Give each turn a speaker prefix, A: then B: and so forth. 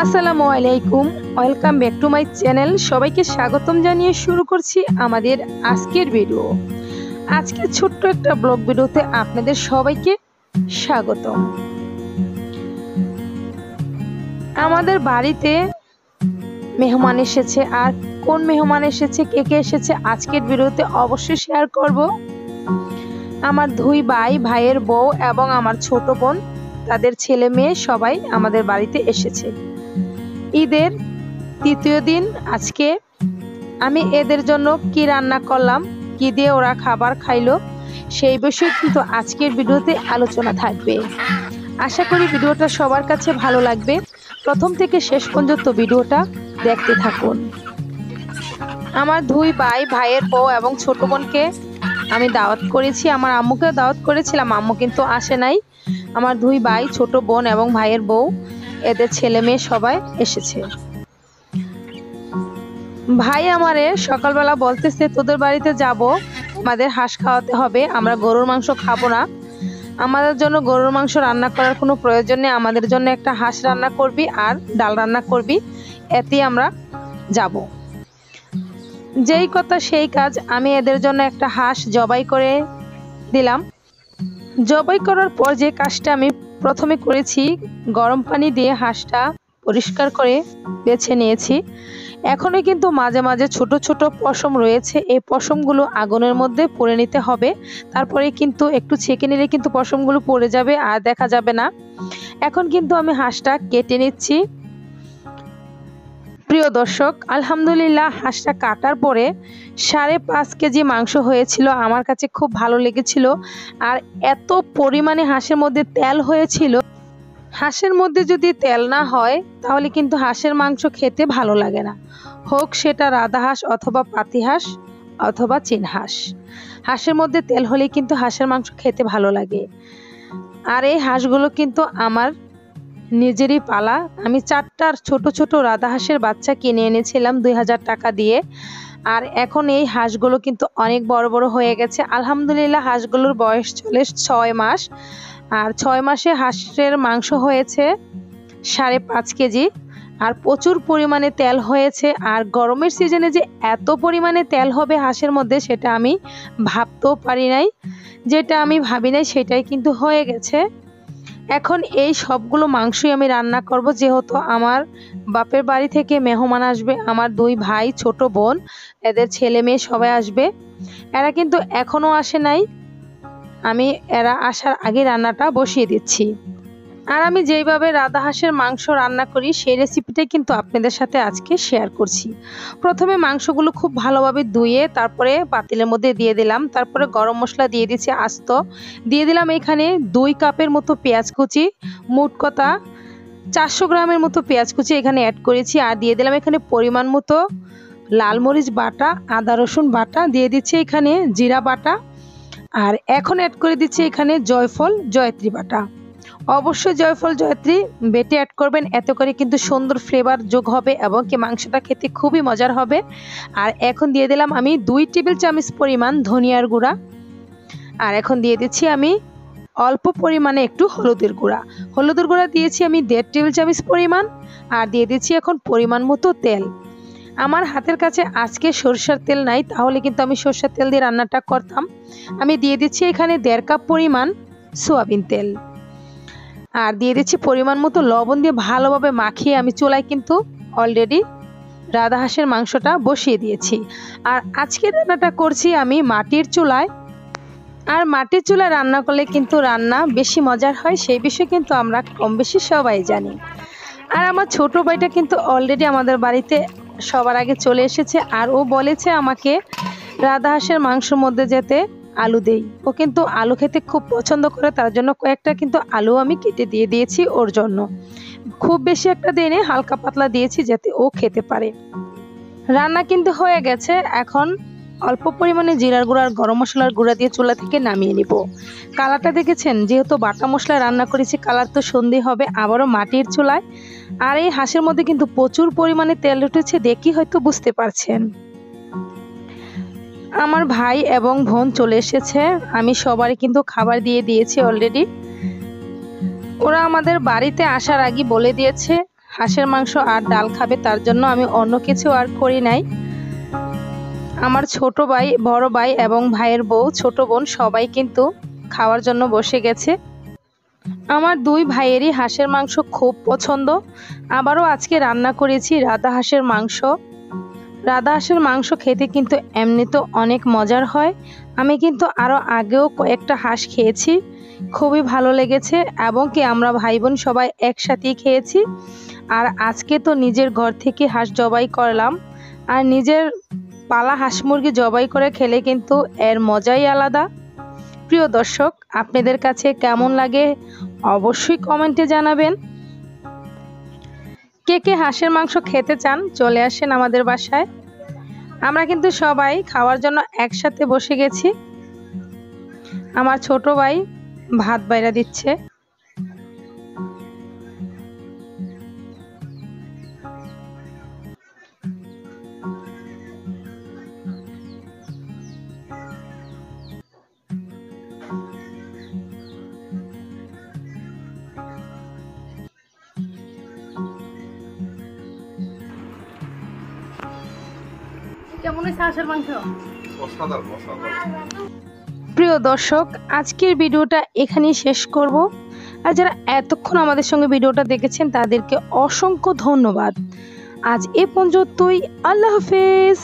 A: আসসালামু আলাইকুম, welcome back to my channel. সবাইকে স্বাগতম জানিয়ে শুরু করছি আমাদের আজকের ভিডিও। আজকে ছোট্ট একটা ব্লগ ভিডিওতে আপনাদের সবাইকে স্বাগতম। আমাদের বাড়িতে মেহমান এসেছে, আর কোন মেহমান এসেছে, কে কে এসেছে আজকের ভিডিওতে অবশ্যই শেয়ার করব। আমার দুই ভাইয়ের বউ এবং আমার ছোট বোন, তাদের ছেলে মেয়ে সবাই আমাদের বাড়িতে এসেছে। ঈদের তৃতীয় দিন আজকে আমি এদের জন্য কি রান্না করলাম, কি দিয়ে ওরা খাবার খাইলো, সেই বিষয়ে কিন্তু আজকের ভিডিওতে আলোচনা থাকবে। আশা করি ভিডিওটা সবার কাছে ভালো লাগবে। প্রথম থেকে শেষ পর্যন্ত ভিডিওটা দেখতে থাকুন। আমার দুই ভাইয়ের বউ এবং ছোট বোনকে আমি দাওয়াত করেছি, আমার আম্মুকে দাওয়াত করেছিলাম, আম্মু কিন্তু আসে নাই। আমার দুই ভাই, ছোট বোন এবং ভাইয়ের বউ, এদের ছেলে মেয়ে সবাই এসেছে। ভাই আমারে সকালবেলা বলতেছে তোদের বাড়িতে যাব, আমাদের হাঁস খাওয়াতে হবে, আমরা গরুর মাংস খাবো না, আমাদের জন্য গরুর মাংস রান্না করার কোনো প্রয়োজন নেই, আমাদের জন্য একটা হাঁস রান্না করবি আর ডাল রান্না করবি, এতেই আমরা যাব। যেই কথা সেই কাজ, আমি এদের জন্য একটা হাঁস জবাই করে দিলাম। জবাই করার পর যে কাজটা আমি প্রথমে করেছি, গরম পানি দিয়ে হাঁসটা পরিষ্কার করে বেছে নিয়েছি। এখনো কিন্তু মাঝে মাঝে ছোট ছোট পশম রয়েছে, এই পশমগুলো আগুনের মধ্যে পুড়ে নিতে হবে, তারপরে কিন্তু একটু ছেঁকে নিলে কিন্তু পশমগুলো পড়ে যাবে আর দেখা যাবে না। এখন কিন্তু আমি হাঁসটা কেটে নিচ্ছি। প্রিয় দর্শক, আলহামদুলিল্লাহ হাঁসটা কাটার পরে 5.5 কেজি মাংস হয়েছিল। আমার কাছে খুব ভালো লেগেছিল, আর এত পরিমাণে হাঁসের মধ্যে তেল হয়েছিল। হাঁসের মধ্যে যদি তেল না হয় তাহলে কিন্তু হাঁসের মাংস খেতে ভালো লাগে না, হোক সেটা রাধা হাঁস অথবা পাতি হাঁস অথবা চীন হাঁস। হাঁসের মধ্যে তেল হলে কিন্তু হাঁসের মাংস খেতে ভালো লাগে। আর এই হাঁসগুলো কিন্তু আমার নিজেরই পালা। আমি 4টা ছোট ছোট রাধা হাঁসের বাচ্চা কিনে এনেছিলাম 2000 টাকা দিয়ে। আর এখন এই হাঁসগুলো কিন্তু অনেক বড় বড় হয়ে গেছে। আলহামদুলিল্লাহ হাঁসগুলোর বয়স চলে 6 মাস, আর 6 মাসে হাঁসের মাংস হয়েছে 5.5 কেজি, আর প্রচুর পরিমাণে তেল হয়েছে। আর গরমের সিজনে যে এত পরিমাণে তেল হবে হাঁসের মধ্যে, সেটা আমি ভাবতেও পারি নাই, যেটা আমি ভাবি নাই সেটাই কিন্তু হয়ে গেছে। এখন এই সবগুলো মাংসই আমি রান্না করব, যেহেতু আমার বাপের বাড়ি থেকে মেহমান আসবে, আমার দুই ভাই, ছোট বোন, এদের ছেলে মেয়ে সবাই আসবে। এরা কিন্তু এখনো আসে নাই, আমি এরা আসার আগে রান্নাটা বসিয়ে দিচ্ছি। আর আমি যেইভাবে রাধা হাঁসের মাংস রান্না করি সেই রেসিপিটাই কিন্তু আপনাদের সাথে আজকে শেয়ার করছি। প্রথমে মাংসগুলো খুব ভালোভাবে ধুয়ে তারপরে পাতিলের মধ্যে দিয়ে দিলাম, তারপরে গরম মশলা দিয়ে দিচ্ছি আস্ত, দিয়ে দিলাম এখানে 2 কাপের মতো পেঁয়াজ কুচি, মোট কথা 400 গ্রামের মতো পেঁয়াজ কুচি এখানে অ্যাড করেছি। আর দিয়ে দিলাম এখানে পরিমাণ মতো লাল মরিচ বাটা, আদা রসুন বাটা, দিয়ে দিচ্ছি এখানে জিরা বাটা, আর এখন অ্যাড করে দিচ্ছি এখানে জয়ফল জয়ত্রী বাটা। অবশ্যই জয়ফল জয়ত্রী বেটে অ্যাড করবেন, এত করে কিন্তু সুন্দর ফ্লেভার যোগ হবে এবং কি মাংসটা খেতে খুবই মজার হবে। আর এখন দিয়ে দিলাম আমি 2 টেবিল চামচ পরিমাণ ধনিয়ার গুঁড়া, আর এখন দিয়ে দিচ্ছি আমি অল্প পরিমাণে একটু হলুদের গুঁড়া দিয়েছি আমি 1.5 টেবিল চামচ পরিমাণ। আর দিয়ে দিচ্ছি এখন পরিমাণ মতো তেল। আমার হাতের কাছে আজকে সরষের তেল নাই, তাহলে কিন্তু আমি সরষের তেল দিয়ে রান্নাটা করতাম। আমি দিয়ে দিচ্ছি এখানে 1.5 কাপ পরিমাণ সয়াবিন তেল, আর দিয়ে দিচ্ছি পরিমাণ মতো লবণ দিয়ে ভালোভাবে মাখিয়ে আমি চুলায় কিন্তু অলরেডি রাধা হাঁসের মাংসটা বসিয়ে দিয়েছি। আর আজকে রান্নাটা করছি আমি মাটির চুলায়, আর মাটির চুলায় রান্না করলে কিন্তু রান্না বেশি মজার হয়, সেই বিষয়ে কিন্তু আমরা কম বেশি সবাই জানি। আর আমার ছোট ভাইটা কিন্তু অলরেডি আমাদের বাড়িতে সবার আগে চলে এসেছে, আর ও বলেছে আমাকে রাধা হাঁসের মাংসের মধ্যে যেতে আলু দেই। ও কিন্তু আলু খেতে খুব পছন্দ করে, তার জন্য কয়েকটা কিন্তু আলু আমি কেটে দিয়ে দিয়েছি ওর জন্য। খুব বেশি একটা দিনে হালকা পাতলা দিয়েছি যাতে ও খেতে পারে। রান্না কিন্তু হয়ে গেছে, এখন অল্প পরিমাণে জিরার গুঁড়া আর গরম মশলার গুঁড়া দিয়ে চুলা থেকে নামিয়ে নিব। কালারটা দেখেছেন, যেহেতু বাটা মশলা রান্না করেছি কালার তো সুন্দর হবে, আবারও মাটির চুলায়। আর এই হাঁসের মধ্যে কিন্তু প্রচুর পরিমাণে তেল উঠেছে, দেখি হয়তো বুঝতে পারছেন। আমার ভাই এবং বোন চলে এসেছে, আমি সবারই কিন্তু খাবার দিয়ে দিয়েছি অলরেডি। ওরা আমাদের বাড়িতে আসার আগে বলে দিয়েছে হাঁসের মাংস আর ডাল খাবে, তার জন্য আমি অন্য কিছু আর করি নাই। আমার ছোট ভাই, বড় ভাই এবং ভাইয়ের বউ, ছোট বোন সবাই কিন্তু খাওয়ার জন্য বসে গেছে। আমার দুই ভাইয়েরই হাঁসের মাংস খুব পছন্দ। আবারও আজকে রান্না করেছি রাধা হাঁসের মাংস। রাধা হাঁসের মাংস খেতে কিন্তু এমনিতেও অনেক মজার হয়। আমি কিন্তু আরও আগেও কয়েকটা হাঁস খেয়েছি, খুবই ভালো লেগেছে এবং কি আমরা ভাই বোন সবাই একসাথেই খেয়েছি। আর আজকে তো নিজের ঘর থেকে হাঁস জবাই করলাম, আর নিজের পালা হাঁস মুরগি জবাই করে খেলে কিন্তু এর মজাই আলাদা। প্রিয় দর্শক, আপনাদের কাছে কেমন লাগে অবশ্যই কমেন্টে জানাবেন। কে কে হাঁসের মাংস খেতে চান চলে আসেন আমাদের বাসায়। আমরা কিন্তু সবাই খাওয়ার জন্য একসাথে বসে গেছি। আমার ছোট ভাই ভাত বাইরা দিচ্ছে।
B: কেমন হয়েছে হাঁসের মাংস?
A: প্রিয় দর্শক, আজকের ভিডিওটা এখানেই শেষ করব। আর যারা এতক্ষণ আমাদের সঙ্গে ভিডিওটা দেখেছেন তাদেরকে অসংখ্য ধন্যবাদ। আজ এ পর্যন্তই। আল্লাহ হাফেজ।